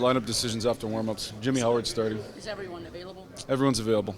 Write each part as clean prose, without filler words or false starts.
lineup decisions after warm-ups. Jimmy Howard starting. Is everyone available? Everyone's available.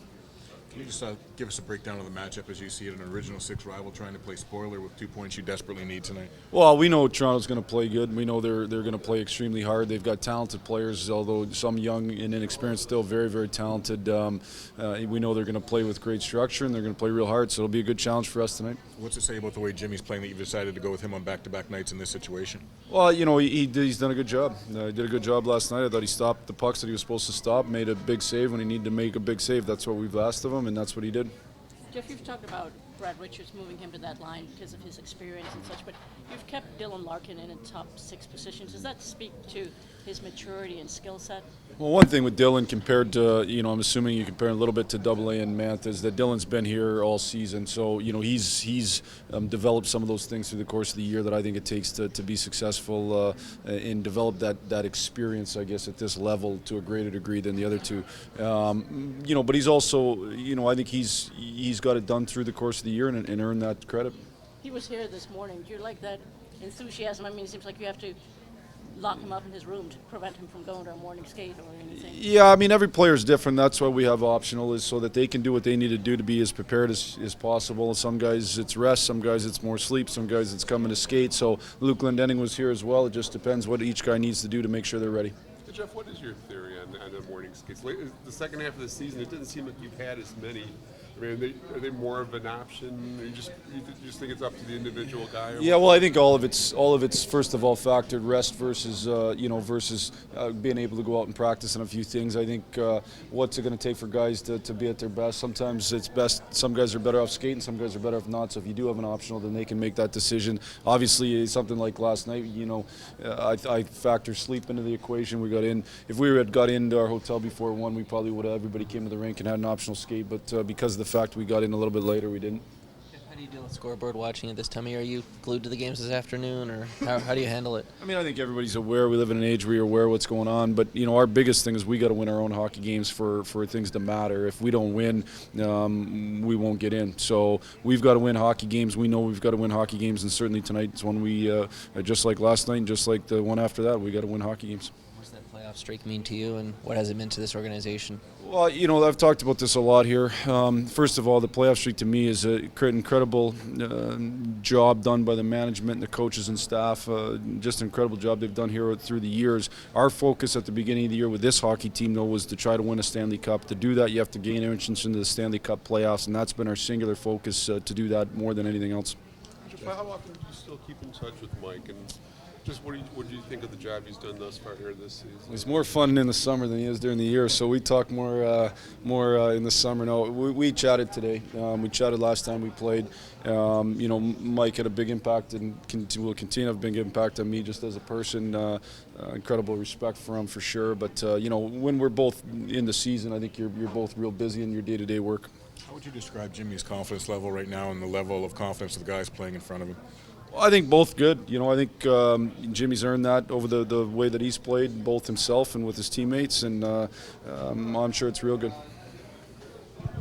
Can you just give us a breakdown of the matchup as you see it? An original six rival trying to play spoiler with 2 points you desperately need tonight. Well, we know Toronto's going to play good. We know they're going to play extremely hard. They've got talented players, although some young and inexperienced, still very, very talented. We know they're going to play with great structure, and they're going to play real hard, so it'll be a good challenge for us tonight. What's it say about the way Jimmy's playing that you've decided to go with him on back-to-back nights in this situation? Well, he's done a good job. He did a good job last night. I thought he stopped the pucks that he was supposed to stop, made a big save when he needed to make a big save. That's what we've asked of him, and that's what he did. Jeff, you've talked about Brad Richards moving him to that line because of his experience and such, but you've kept Dylan Larkin in top 6 positions. Does that speak to his maturity and skill set? Well, one thing with Dylan compared to, I'm assuming you compare a little bit to AA and Mantha, is that Dylan's been here all season. So, he's developed some of those things through the course of the year that I think it takes to be successful and develop that experience, I guess, at this level to a greater degree than the other two. But he's also, I think he's got it done through the course of the year and earned that credit. He was here this morning. Do you like that enthusiasm? I mean, it seems like you have to lock him up in his room to prevent him from going to a morning skate or anything. Yeah, I mean, every player is different. That's why we have optional, is so that they can do what they need to do to be as prepared as possible. Some guys it's rest, some guys it's more sleep, some guys it's coming to skate. So Luke Glendening was here as well. It just depends what each guy needs to do to make sure they're ready. Hey Jeff, what is your theory on the morning skates? The second half of the season, it didn't seem like you've had as many. I mean, are they more of an option? You just think it's up to the individual guy? Yeah, well, I think all of it's first of all factored rest versus being able to go out and practice on a few things. I think what's it going to take for guys to be at their best? Sometimes it's best. Some guys are better off skating, some guys are better off not. So if you do have an optional, then they can make that decision. Obviously, something like last night, I factor sleep into the equation. We got in. If we had got into our hotel before 1, we probably would have. Everybody came to the rink and had an optional skate, but because of the fact we got in a little bit later, we didn't. How do you deal with scoreboard watching at this time of year? Are you glued to the games this afternoon, or how do you handle it? I mean, I think everybody's aware. We live in an age where you're aware of what's going on, but our biggest thing is we got to win our own hockey games for things to matter. If we don't win, we won't get in. So we've got to win hockey games. We know we've got to win hockey games, and certainly tonight's one we, just like last night and just like the one after that, we got to win hockey games. What's that playoff streak mean to you, and what has it meant to this organization? Well, I've talked about this a lot here. First of all, the playoff streak to me is an incredible job done by the management and the coaches and staff. Just an incredible job they've done here through the years. Our focus at the beginning of the year with this hockey team, though, was to try to win a Stanley Cup. To do that, you have to gain entrance into the Stanley Cup playoffs, and that's been our singular focus to do that more than anything else. How often do you still keep in touch with Mike? And just what do you think of the job he's done thus far here this season? He's more fun in the summer than he is during the year, so we talk more in the summer. No, we chatted today. We chatted last time we played. Mike had a big impact and will continue to have a big impact on me just as a person. Incredible respect for him for sure. But when we're both in the season, I think you're both real busy in your day-to-day work. How would you describe Jimmy's confidence level right now and the level of confidence of the guys playing in front of him? I think both good. I think Jimmy's earned that over the way that he's played, both himself and with his teammates, and I'm sure it's real good.